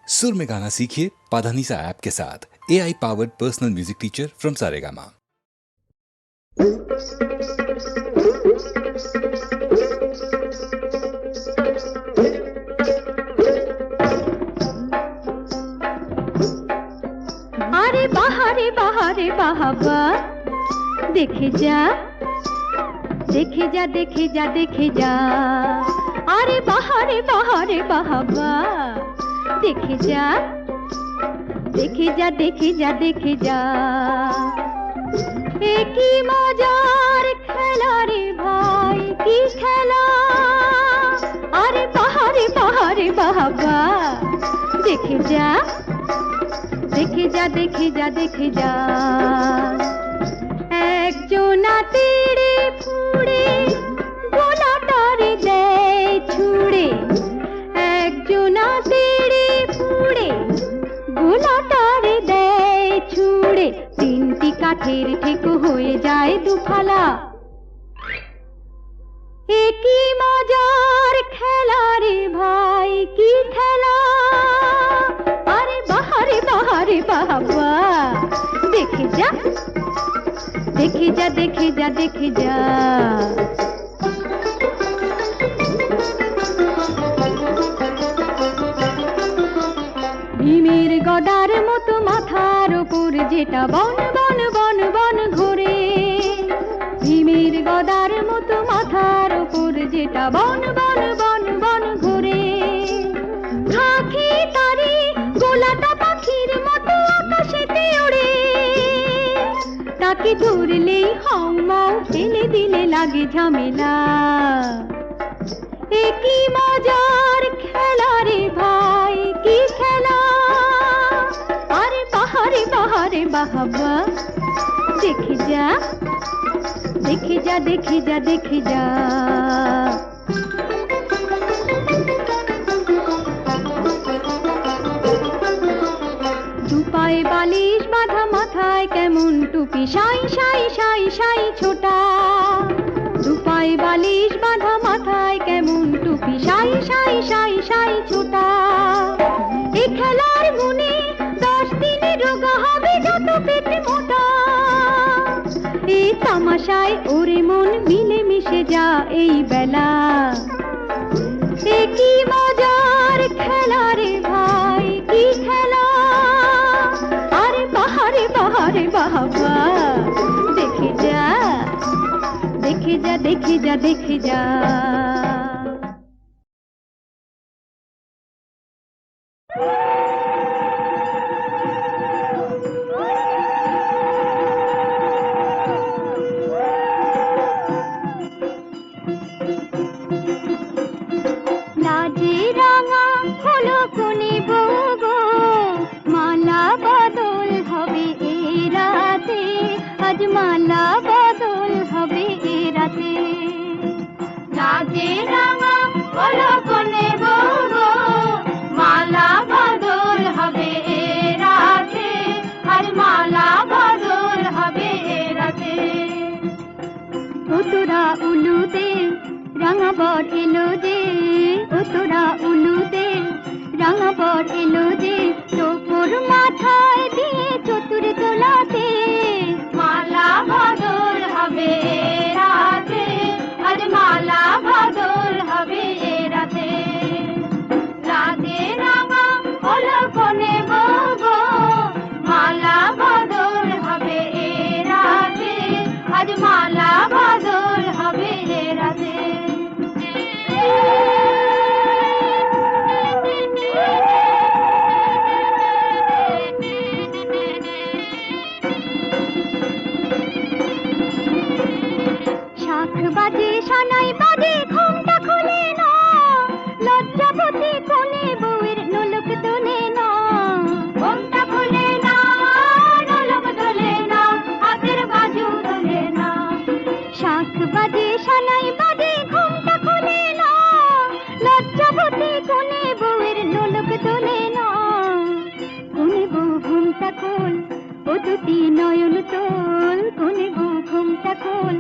सुर में गाना सीखिए पाधानीसा ऐप के साथ। AI powered personal music teacher from Saregama. अरे बाहरे बाहरे बाहबा, देखे जा देखे जा देखे जा देखे जा। अरे बाहरे बाहरे बाहबा, देखे जा देखे जा देखे जा देखे जा। একই মজার খেলা রে ভাই, কি খেলা। আরে বাহারে বাহারে বাবা, দেখে যা দেখে যা দেখে যা দেখে যা। একজনা তেড়ে ফুড়ে গোলাটারে দেয় ছুড়ে, একজনা তেড়ে ফুড়ে গোলাটারে দেয় ছুড়ে। তিনটি কাঠের ঠেকো হয়ে যায় দুফালা। একই মজার খেলা রে ভাই, কি খেলা। আরে বাহারে বাহারে বাবা, দেখে যা দেখে যা দেখে যা দেখে যা। ভীমের গদার মতো মাথার উপর যেটা বন বন বন বন ঘোরে, ভীমের গদার মতো মাথার উপর যেটা বন বন বন বন ঘোরে। খাকি তারে গোলাটা পাখির মতো আকাশেতে ওড়ে, তাকে ধরলেই হাউ মাউ ফেলে দিলে লাগে ঝামেলা। একই মজার খেলা রে ভাই, কি খেলা। আরে বাহারে বাহারে বাহাবা, দেখে যা দেখে যা দেখে যা দেখে যা। দুপায়ে বালিশ বাঁধা, মাথায় কেমন টুপি, সাই সাই সাই সাই ছোটা। দুপায়ে বালিশ বাঁধা, মাথায় কেমন টুপি, সাই সাই সাই সাই ছোটা। এ খেলার গুণে 10 দিনে রোগা হবে যত পেট মোটা। এই তামাশায় ওরে মন মিলে মিশে যা এই বেলা। একই মজার খেলা রে ভাই, কি খেলা। আরে বাহারে বাহারে বাবা, দেখে যা দেখে যা দেখে যা দেখে যা। লাজে রাঙা হলো কোনে বউ গো, মালা বদল হবে এ রাতে, আজ মালা বদল হবে এ রাতে। লাজে রাঙা হলো কোনে বউ গো, মালা বদল হবে এ রাতে, আজ মালা বদল হবে এ রাতে। ও তোরা উলুতে রাঙা বর এলো যে, ও তোরা উলুতে রাঙা বর এলো যে, তোর মাথায় দিয়ে চতুর তোলাতে। মালা বদল হবে রাতে, আজ মালা বদল হবে রাতে। রাতে রাঙা হলো কোনে বউ গো, মালা বদল হবে রাতে, আজ মালা বদল হবে রাতে। শাখ বাজে সানাই বাজে, ঘুমটা খুলে না, লজ্জাবতী কোনে বউয়ের নোলক তোলে না। ঘুমটা খুলে না, নোলক তোলে না, হাতের বাজু তোলে না। শাখ বাজে সানাই বাজে, ঘুমটা খুলে না, লজ্জাবতী কোনে বউয়ের নোলক তোলে না। কোনে বউ ঘুমটা খোল, ও দুটি নয়ন তোল, কোনে বউ ঘুমটা খোল,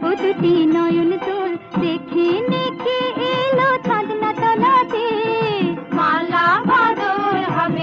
ও দুটি নয়ন তোল। দেখে নেকে এলো চাঁদনা তলাতে, মালা বদল হবে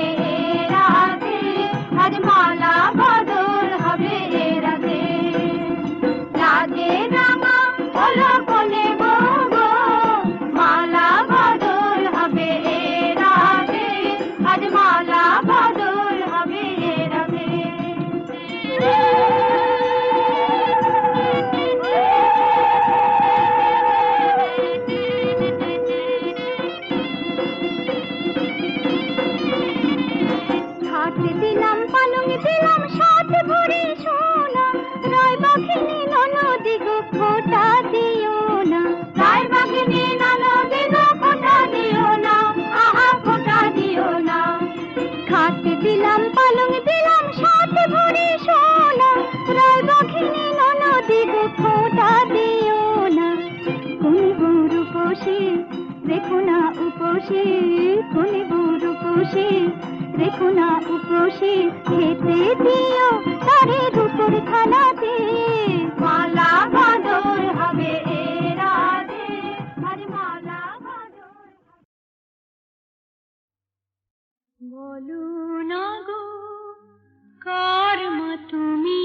বসে কোনে বুড়ো বসে রেখো না উপসে খেতে দিও তারে রূপর থালাতে মালা বাঁধর হবে এ রাতে আরে মালা বাঁধর বলো না গো কার মা তুমি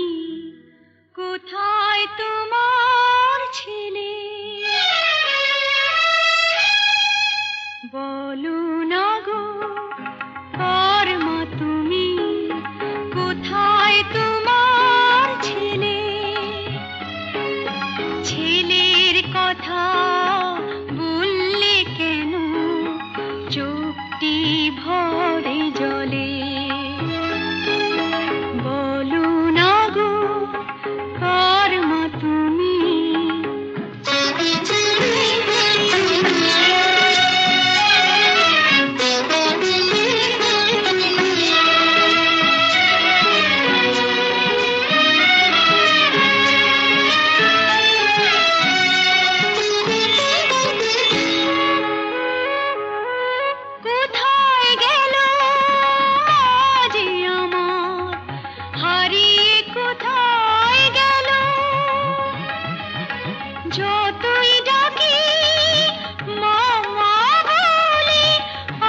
কোথায় তোমার ছেলে বলো না গো কার মা তুমি কোথায় তোমার ছেলে ছেলের কথা বললে কেন চোখটি ভরে জলে বলো না গো কার মা তুমি যতই ডাকি মামা বলে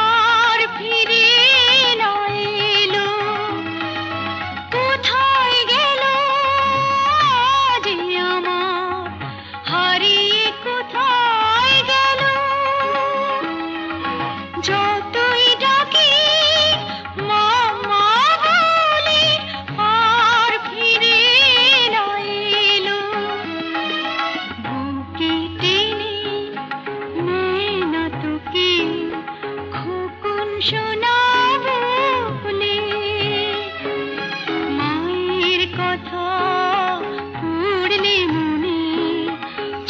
আর ফিরে না এলো কোথায় গেল যে আমার হারিয়ে কোথায় গেল যতই ডাকি মামা বলে আর ফিরে না এলো মায়ের কথা পড়লে মনে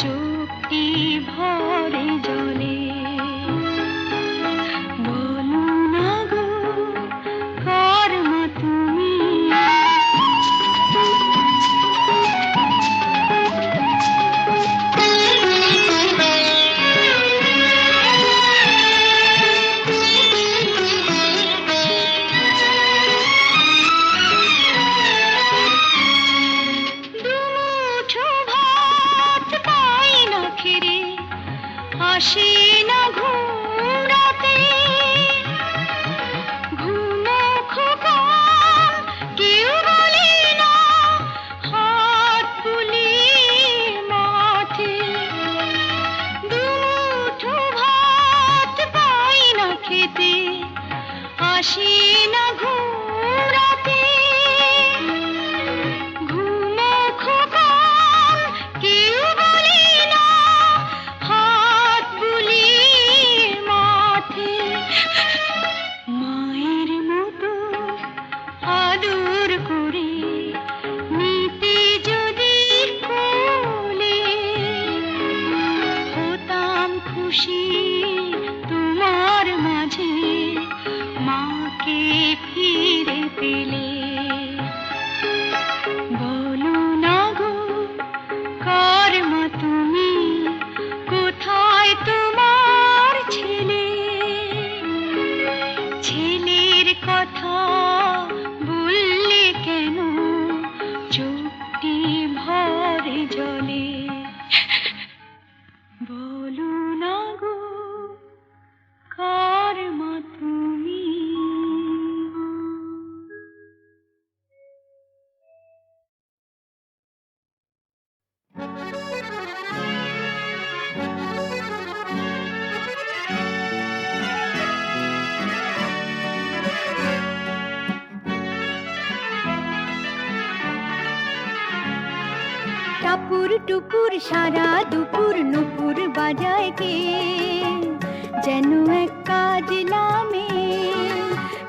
চোখটি ভরে জলে বলো না গো কার মা তুমি আসে না ঘুরাতে ঘুমো খোকা কেউ বলে না হাত তুলি মাঠে দুমুঠো ভাত পাই না খেতে আসে না ঘুরাতে ঘুমো খোকা কেউ বলে না হাত বুলি মাঠে মায়ের মতো আদর করে নিতে যদি কোলে হতাম খুশি তোমার মাঝে মাকে ফিরে পেলে বলো না গো কার মা তুমি কোথায় তোমার ছেলে ছেলের কথা বললে কেন চোখটি ভরে জলে বলো না গো কার মা তুমি টাপুর টুপুর সারা দুপুর নুপুর বাজায় কে যেন এক কাজলা মেয়ে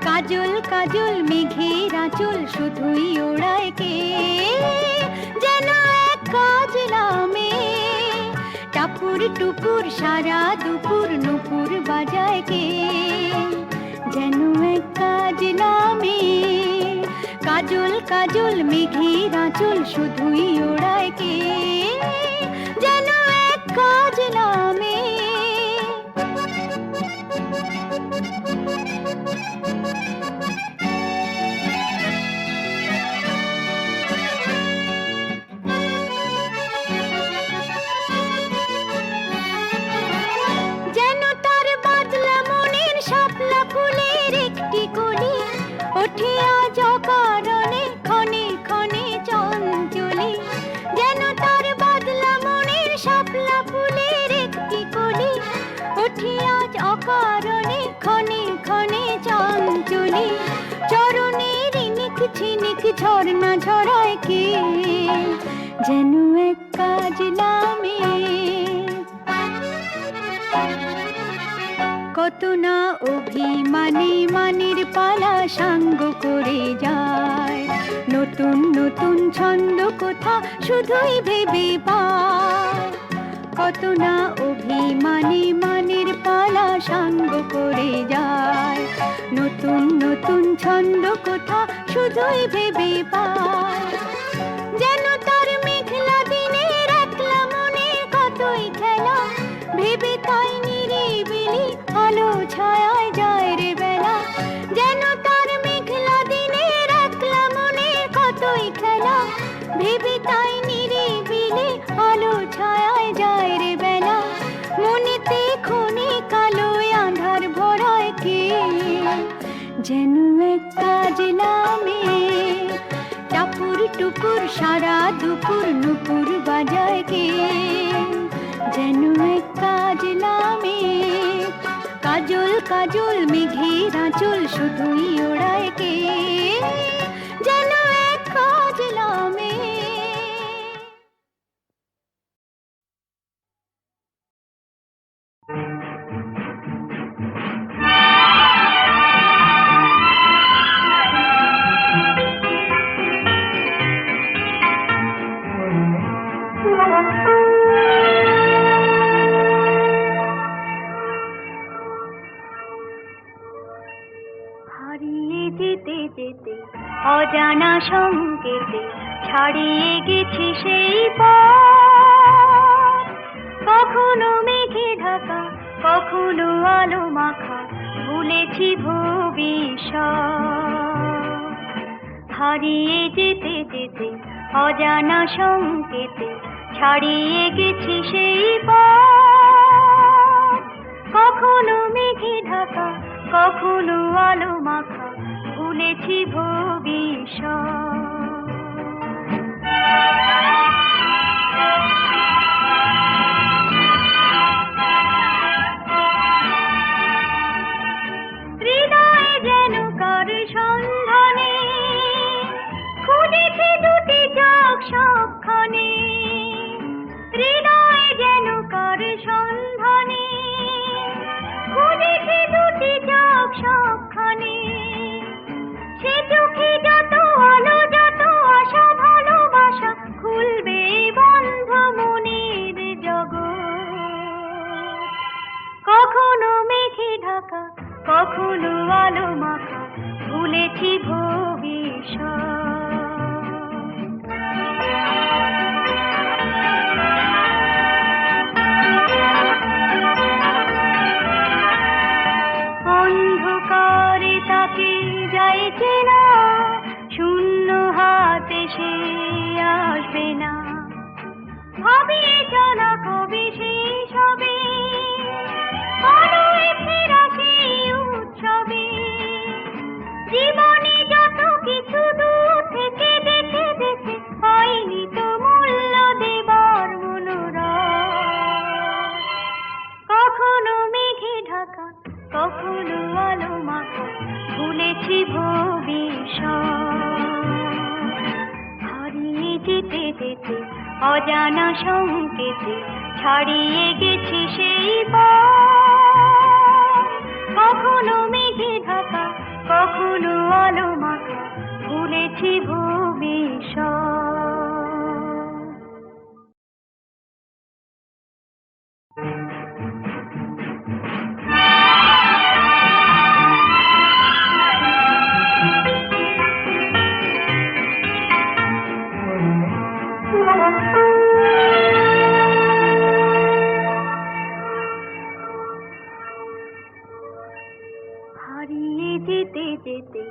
কাজল কাজল মেঘের আঁচল শুধুই ওড়ায় কে যেন এক কাজলা মেয়ে টাপুর টুপুর সারা দুপুর নুপুর বাজায় কে যেন এক কাজলা মেয়ে কাজল কাজল মেঘের আঁচল শুধুই ওড়ায় কে যেন এক কাজলা মেয়ে একটি কলি ওঠে আজ অকারণে ক্ষণে ক্ষণে চঞ্চলি যেন তার বাদলা মনের শাপলা ফুলের একটি কলি ওঠে আজ অকারণে ক্ষণে ক্ষণে চঞ্চলি চরণের ইনিক ঝিনিক ঝর্ণা ঝরায় কে যেন এক কাজলা মেয়ে কত না অভিমানে মানের পালা সাঙ্গ করে যায় নতুন নতুন ছন্দ কোথা শুধুই ভেবে পায় কত না অভিমানে মানের পালা সাঙ্গ করে যায় নতুন নতুন ছন্দ কোথা শুধুই ভেবে পায় যেন তার মেঘলা দিনের একলা মনে কতই খেলা ভেবে তাই নিরিবিলি আলো ছায়ায় যায় রে বেলা যেন তার মেঘলা দিনের একলা মনে কতই খেলা ভেবে তাই নিরিবিলি আলো ছায়ায় যায় রে বেলা মনেতে ক্ষণে কালো আঁধার ভরায় কে যেন এক কাজলা মেয়ে টাপুর টুপুর সারা দুপুর নুপুর বাজায় কে যেন এক কাজলা মেয়ে কাজল কাজল মেঘের আঁচল শুধুই ওড়ায় কে যেন এক কাজলা মেয়ে হারিয়ে যেতে যেতে অজানা সংকেতে ছাড়িয়ে গেছি সেই পথ কখনো মেঘে ঢাকা কখনো আলো মাখা ভুলেছি ভবিষ্যৎ হারিয়ে যেতে যেতে অজানা সংকেতে ছাড়িয়ে গেছি সেই পথ কখনো মেঘে ঢাকা কখনো আলো মাখা ভুলেছি ভবিষ্যৎ হৃদয়ে যেন কার সন্ধানে খুঁজেছি দুটি চোখ সবখানে হৃদয়ে যেন কার সন্ধানে খুঁজেছি দুটি চোখ সবখানে সে চোখে যত আলো যত আশা ভালোবাসা খুলবে বন্ধ মনের জগৎ কখনো মেঘে ঢাকা কখনো আলো মাখা ভুলেছি ভবিষ্যৎ অন্ধকারে তাকে যাইছে না শূন্য হাতে সে আসবে না ভাবিয়ে চলা কবি শেষ হবে আলোয় ফেরা সেই উৎসবে জীবনে যত কিছু দূর থেকে দেখে দেখে পাইনি তো মূল্য দেবার মনোরথ কখনো মেঘে ঢাকা কখনো আলো মাখা ভুলেছি ভবিষ্যৎ হারিয়ে যেতে যেতে অজানা সংকেতে ছাড়িয়ে গেছি সেই পথ কখনো মেঘে ঢাকা কখনো আলো মাখা ভুলেছি ভবিষ্যৎ হারিয়ে যেতে যেতে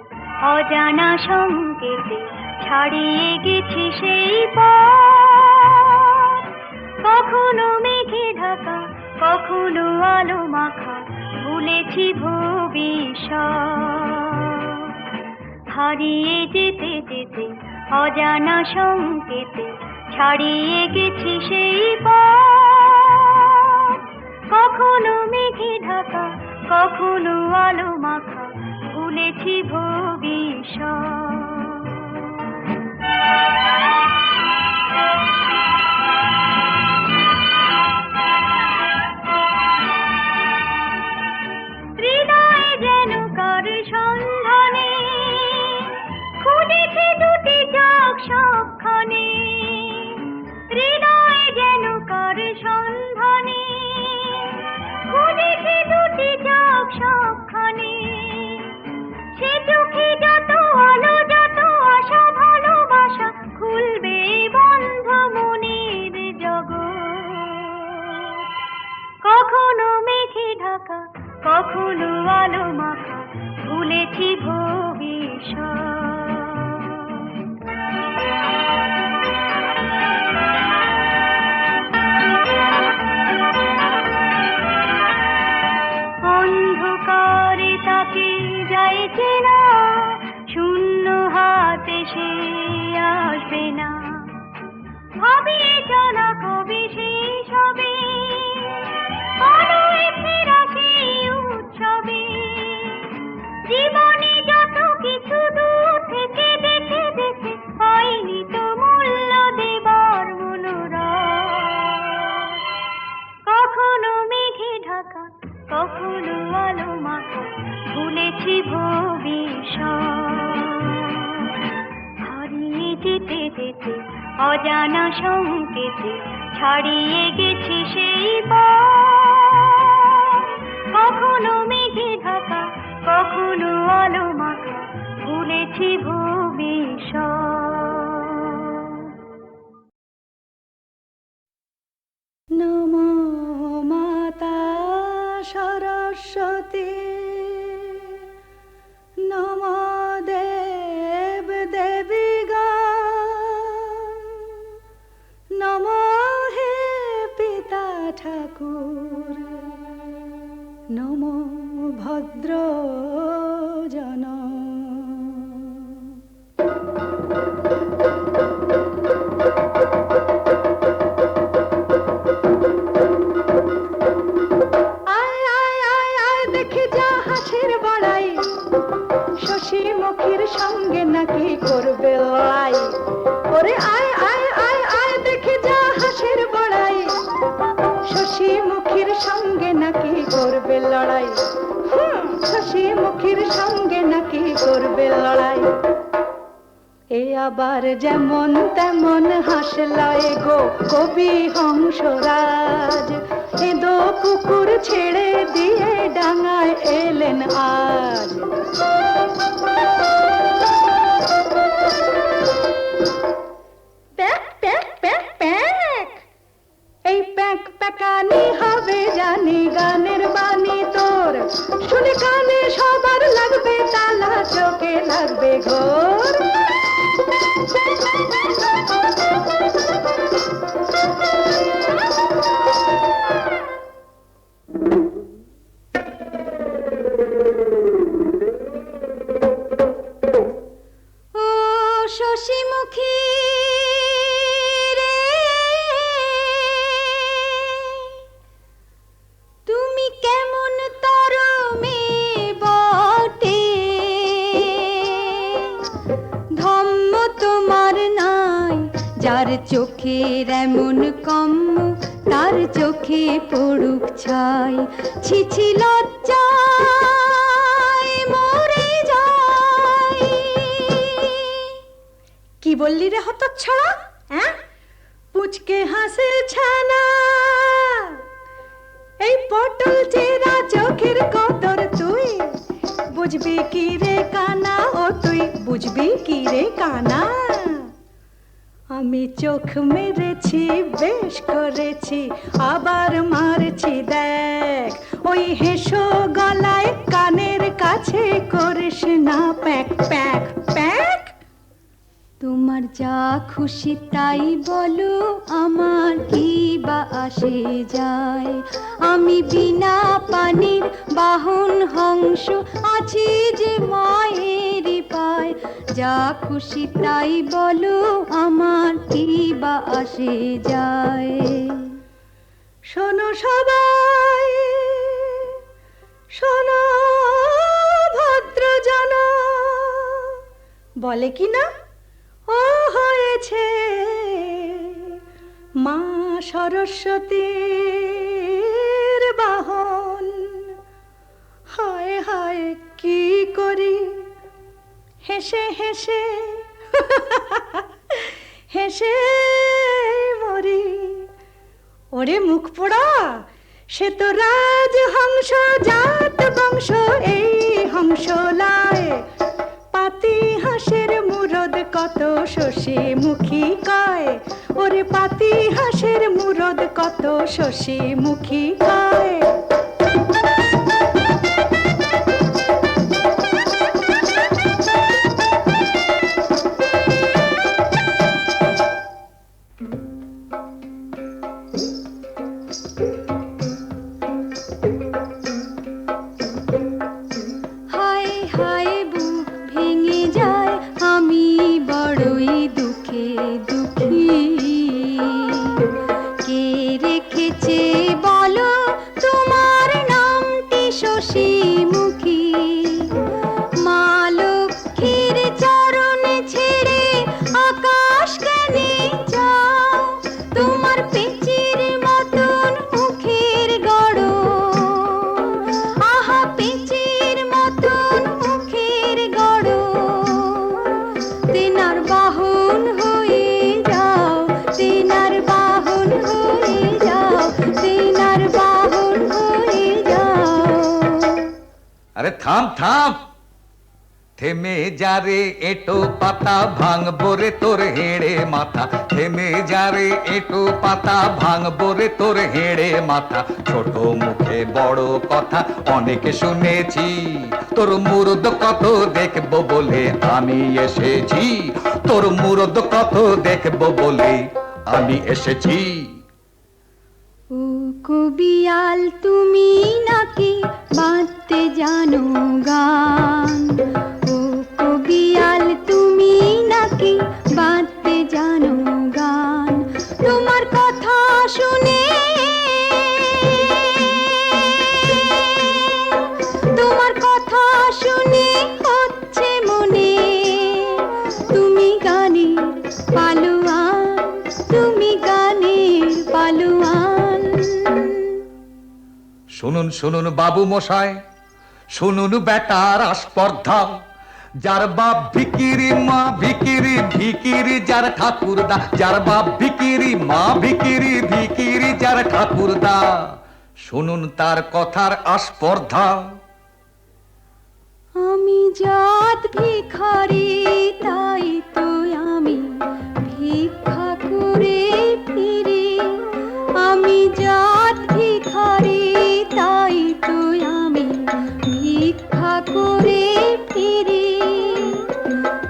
অজানা সংকেতে ছাড়িয়ে গেছি সেই পথ কখনো মেঘে ঢাকা কখনো আলো মাখা ভুলেছি ভবিষ্যৎ হারিয়ে যেতে যেতে অজানা সংকেতে ছাড়িয়ে গেছি সেই পথ। কখনো মেঘে ঢাকা, কখনো আলো মাখা, ভুলেছি ভবিষ্যৎ। হৃদয়ে যেন কার সন্ধানে খুঁজেছি দুটি চোখ সবখানে। হৃদয়ে যেন কার সন্ধানে খুঁজেছি দুটি চোখ সবখানে। সে চোখে যত আলো, যত আশা, ভালোবাসা, খুলবে বন্ধ মনের জগৎ। কখনো মেঘে ঢাকা, কখনো আলো মাখা, ভুলেছি ভবিষ্যৎ। অন্ধকারে তাকে যায় চেনা, শূন্য হাতে সে আসবে না। ভাবিয়ে চলা কবে শেষ হবে, আলোয় ফেরা সেই উৎসবে। জীবনে যত কিছু দূর থেকে দেখে দেখে পাইনি তো মূল্য দেবার মনোরথ। কখনো মেঘে ঢাকা, কখনো আলো মাখা, ভুলেছি ভবিষ্যৎ। হারিয়ে যেতে যেতে অজানা সংকেতে ছাড়িয়ে গেছি সেই পথ। কখনো মেঘে ঢাকা, কখনো আলো মাখা, ভুলেছি ভবিষ্যৎ। নমো মাতা সরস্বতী, নমো দেব দেবীগণ, নমো হে পিতা ঠাকুর, নমো ভদ্র জন। শশীমুখীর সঙ্গে নাকি করবে লড়াই, ওরে আয় আয় আয় আয় দেখে যা হাসির বড়াই। শশীমুখীর সঙ্গে নাকি করবে লড়াই, শশীমুখীর সঙ্গে নাকি করবে লড়াই। এ আবার যেমন তেমন হাসলায় গো কবি হংসরাজ, এ দো পুকুর ছেড়ে দিয়ে ডাঙায় এলেন আজ। প্যাক প্যাক প্যাক প্যাক, এই প্যাক প্যাকানি হবে জানি গানের বাণী তোর, শুনে কানে সবার লাগবে তালা, চোখে লাগবে ঘোর। ও শশীমুখী রে, তুমি কেমন তরমে বটে, ধম্ম তোমার নাই, যার চোখের এমন কম্ম তার চোখে পড়ুক ছাই। ছিছি লজ্জায় মরে যাই। কি বললি রে হতচ্ছাড়া, হ্যাঁ? পুচকে হাসির ছানা, এই পটল চেরা চোখের কদর তুই বুঝবি কি রে কানা, ও তুই বুঝবি কি রে কানা। আমি চোখ মেরেছি বেশ করেছি, আবার মারছি দেখ, ওই হেসো গলায় কানের কাছে করিস না প্যাক প্যাক প্যাক। তোমার যা খুশি তাই বলো, আমার কি বা আসে যায়। আমি বিনা পানির বাহন হংস, আছি যে মায়েরই পায়। যা খুশি তাই বলো, আমার কি বা আসে যায়। শোনো সবাই, শোনো ভদ্রজন, বলে কি না ও হয়েছে মা সরস্বতীর বাহন। হায় হায় কি করি হেসে হেসে হেসে মরি। ওরে মুখ পোড়া, সে তো রাজহংস জাত বংশ, এই হংস লায় পাতি হাঁসের মুরদ কত শশী মুখী কয়। ওরে পাতি হাঁসের মুরদ কত শশী মুখী কয়। হায় হায় বুক ভেঙে যায়, আমি বড়ই দুঃখে দুঃখী। কে রেখেছে বলো তোমার নামটি শশী মুখী। মা লক্ষ্মীর চরণে ছেড়ে আকাশ কেনে যাও, তোমার পেঁচির মতন মুখের গড়ন। আহা পেঁচির মতন মুখের গড়ন, তেনার বাহন হয়ে যাও, তেনার বাহন হয়ে যাও, তেনার বাহন হয়ে যাও। আরে থাম থাম, থেমে যা রে এটো পাতা, ভাঙবো রে তোর হেড়ে মাথা। থেমে যা রে এটো পাতা, ভাঙবো রে তোর হেড়ে মাথা। ছোট মুখে বড় কথা অনেক শুনেছি, তোর মুরদ কত দেখবো বলে আমি এসেছি। তোর মুরদ কত দেখবো বলে আমি এসেছি। ও কবিয়াল তুমি নাকি বাঁধতে জানো গান। ও কবিয়াল তুমি নাকি বাঁধতে জানো গান। তোমার কথা শুনে, তোমার কথা শুনে হচ্ছে মনে তুমি গানের পালোয়ান, তুমি গানের পালোয়ান। শুনুন শুনুন বাবু মশাই, শুনুন বেটার আস্পর্ধা। যার বাপ ভিকিরি মা ভিকিরি, ভিকিরি যার ঠাকুরদা। যার বাপ ভিকিরি মা ভিকিরি, ভিকিরি যার ঠাকুরদা। শুনুন তার কথার আস্পর্ধা। আমি জাত ভিখারি, তাই তো আমি ভিক্ষা করে ফিরি। আমি জাত ভিখারি, তাই তো আমি ভিক্ষা করে ফিরি।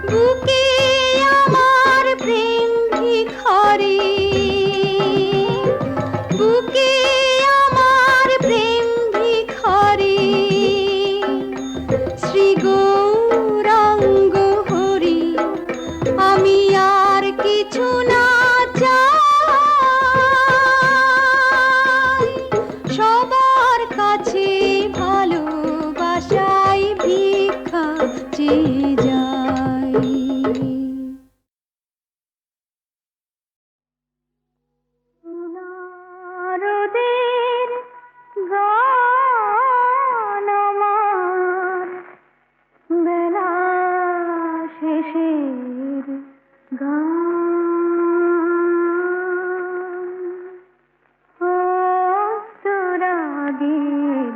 বুকে আমার প্রেম ভিখারি, বুকে আমার প্রেম ভিখারি। শ্রী গৌরাঙ্গ হরি, আমি আর কিছু না চাই। সবার কাছে ভালোবাসাই ভিক্ষা চেয়ে যাই। নারদের গান আমার, বেলা শেষের গান। অস্তরাগের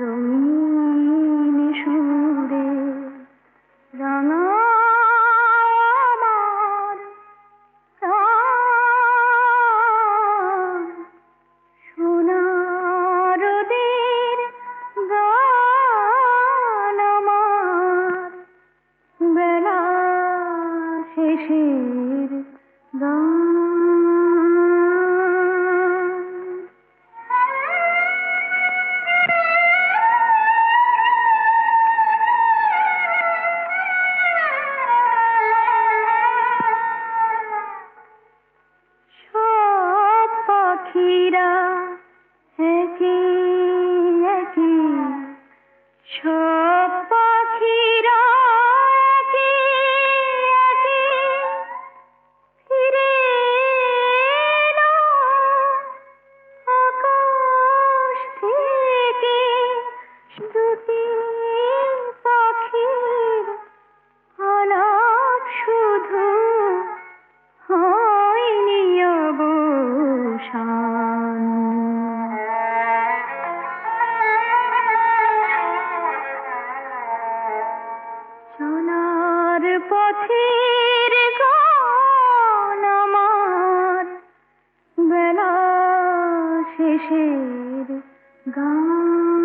রঙিন সুরে রাঙা আমার প্রাণ। সোনারদের গান আমার, বেলা শেষের গান। পথের গান আমার, বেলা শেষের গান,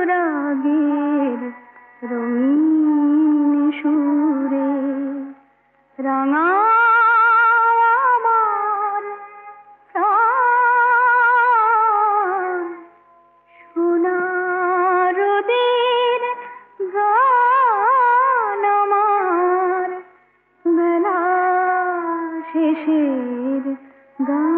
অস্তরাগের রঙিন সুরে রাঙা আমার প্রাণ, সোনার রোদের গান আমার, বেলা শেষের গান।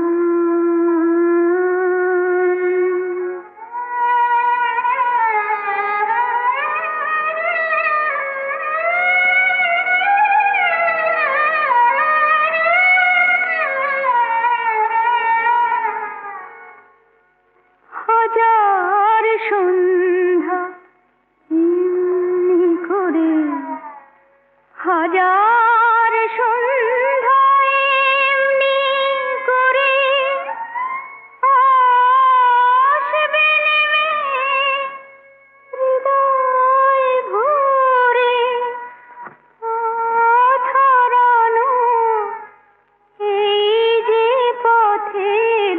হাজার সন্ধ্যা এমনি করে, হাজার সন্ধ্যা এমনি করে আসবে নেমে হৃদয় ভরে, আধারানো এই যে পথের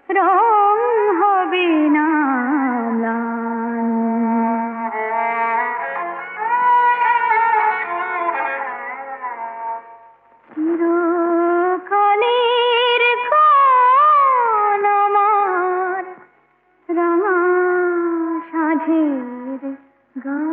রং হবে না ম্লান। চিরকালের গান আমার, রাঙা সাঁঝের গান।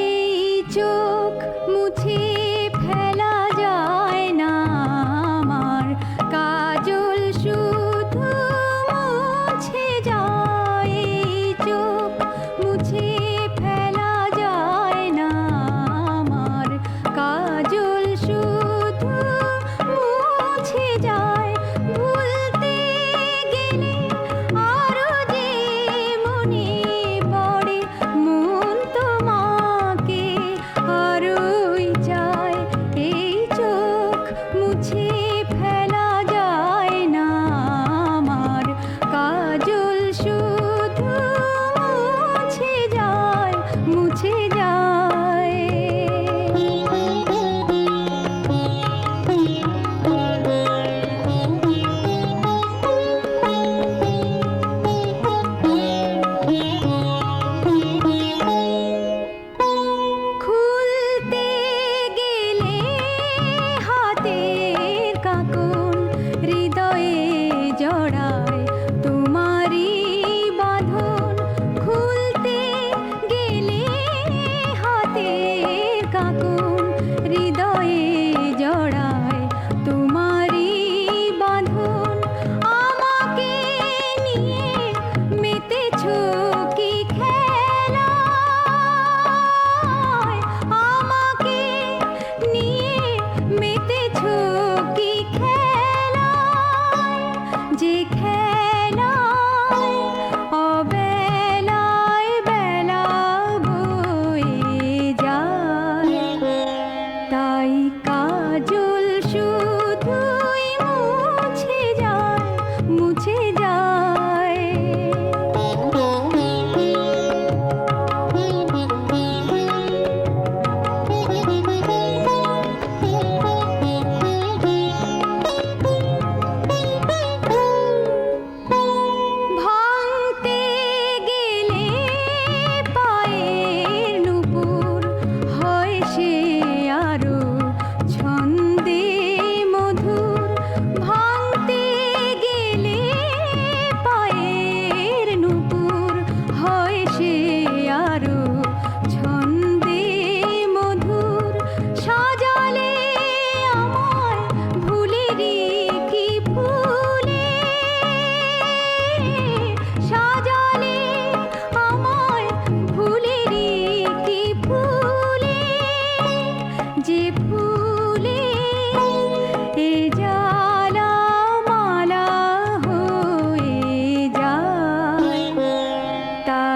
এই চোখ মুছে ফেলা যায় না আমার, কাজল শুধু মুছে যায়। এই চোখ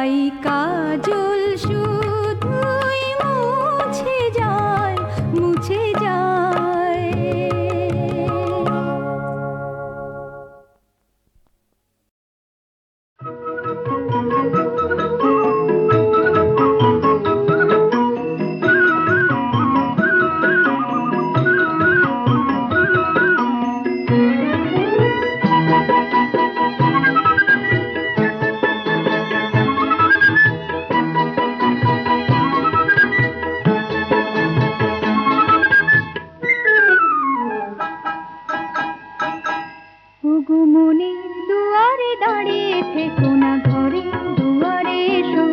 তাই কাজল শুধুই মুছে যায়, মুছে যায়। ওগো মনের দুয়ারে দাঁড়িয়ে থেকো না, ঘরে দুয়ারে এসো।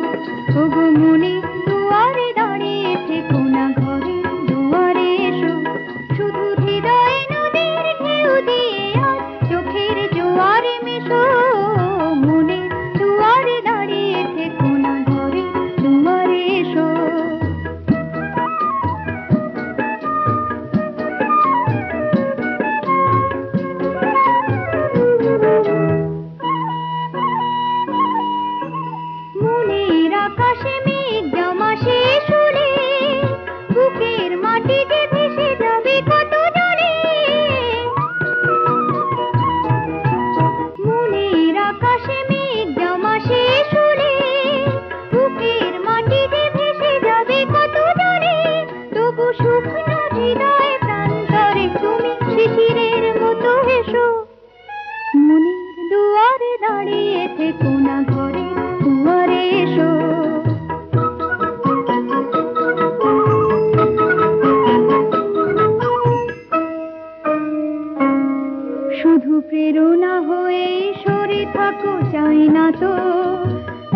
ওগো মনের দুয়ারে দাঁড়িয়ে থেকো না, ঘরে দুয়ারে এসো। শুধু হৃদয় নদীর ঢেউ দিয়ে আজ চোখের জোয়ারে মেশো। মনের দুয়ারে দাঁড়িয়ে থেকো না, ঘরে দুয়ারে এসো। মনের আকাশে মেঘ জমা শেষ হলে বুকের মাটিতে ভেসে যাবে কত জলে। মনের আকাশে মেঘ জমা শেষ হলে বুকের মাটিতে ভেসে যাবে কত জলে। তবু শুকনো হৃদয় প্রান্তরে তুমি শিশিরের মতো হেসো। মনের দুয়ারে দাঁড়িয়ে থেকো না, ঘরে দুয়ারে এসো। শুধু প্রেরণা হয়ে সরে থাকো, চাই না তো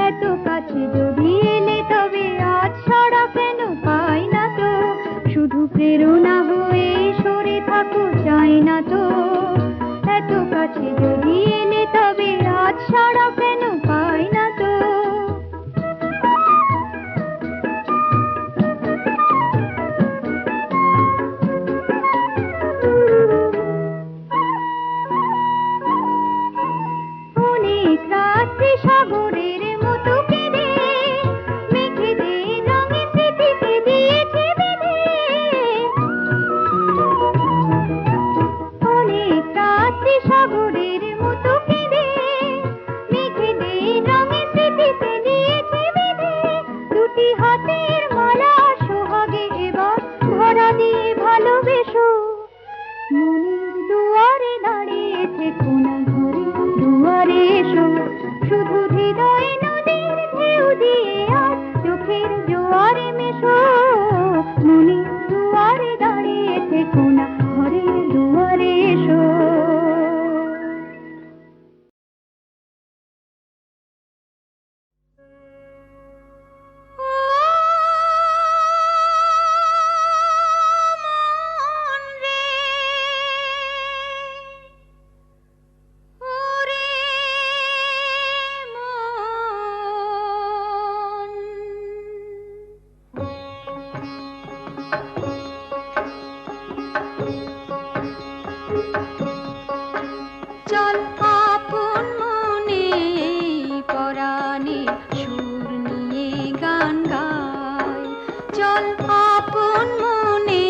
এত কাছে যদি এলে তবে আজ ছাড়া কেন পাই না তো। শুধু প্রেরণা হয়ে সরে থাকো, চাই না তো এত কাছে যদি এলে তবে আজ ছাড়া কেন পাই না তো। অনেক রাত্রি সাগরের মতো কেঁদে মেঘেদের রঙে স্মৃতিকে দিয়েছে বেঁধে। অনেক রাত্রি সাগরের মতো কেঁদে মেঘেদের রঙে স্মৃতিকে দিয়েছে বেঁধে। দুটি হাতের মালা সোহাগে এবার ভরা দিয়ে ভালোবেসো। মনের দুয়ারে দাঁড়িয়ে থেকো না, ঘরে দুয়ারে এসো। শুধু হৃদয় নদীর ঢেউ দিয়ে আজ চোখের জোয়ারে মেশো। মনের দুয়ারে দাঁড়িয়ে থেকো না, ঘরে দুয়ারে এসো। চল আপন মনে পরাণে সুর নিয়ে গান গাই। চল আপন মনে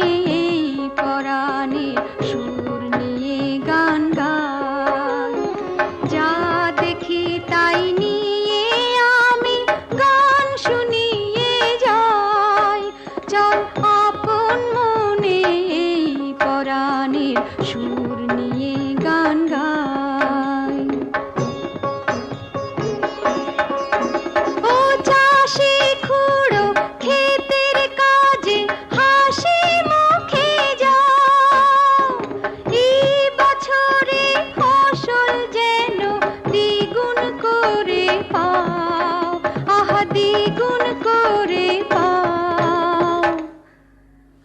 পরাণে সুর নিয়ে গান গাই। যা দেখি তাই নিয়ে আমি গান শুনিয়ে যাই। চল আপন মনে পরাণে সুর নিয়ে গান গাই। ও চাষি খুড়ো ক্ষেতের কাজে হাসি মুখে যাও। এই বছরে ফসল যেন দ্বিগুণ করে পাও। আহা দ্বিগুণ করে পাও।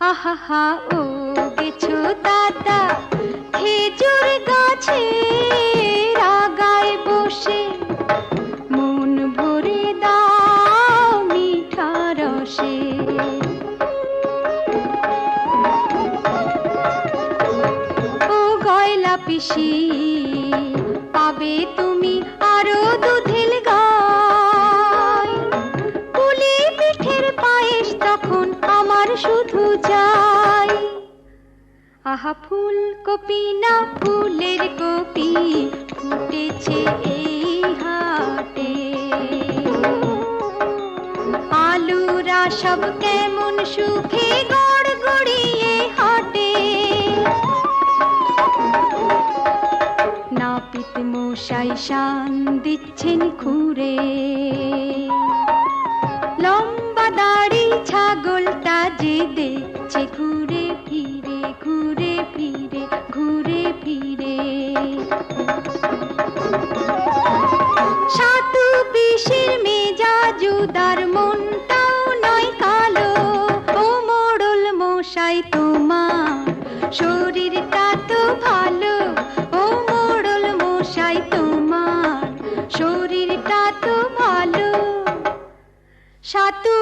আহা ও গেছো দাদা খেজুর গাছে আগায় বসে। মন ভরে দাও মিঠা রসে। ও গয়লা পিসি পাবে তুমি আরো দুধেল গাই। আহা ফুলকপি না ফুলের কপি ফুটেছে এই হাটে, আলুরা সব কেমন সুখে গড়গড়িয়ে হাটে। নাপিত মশাই শান দিচ্ছেন খুঁড়ে, লম্বা দাড়ি ছাগলটা যে দেখছে ঘুরে ফিরে ঘুরে ফিরে ঘুরে ফিরে। সাতু পিসির মেজাজুদার মনটাও নয় কালো, ও মোড়ল মশাই তোমার শরীরটা তো ভালো, ও মোড়ল মশাই তোমার শরীরটা তো ভালো। সাতু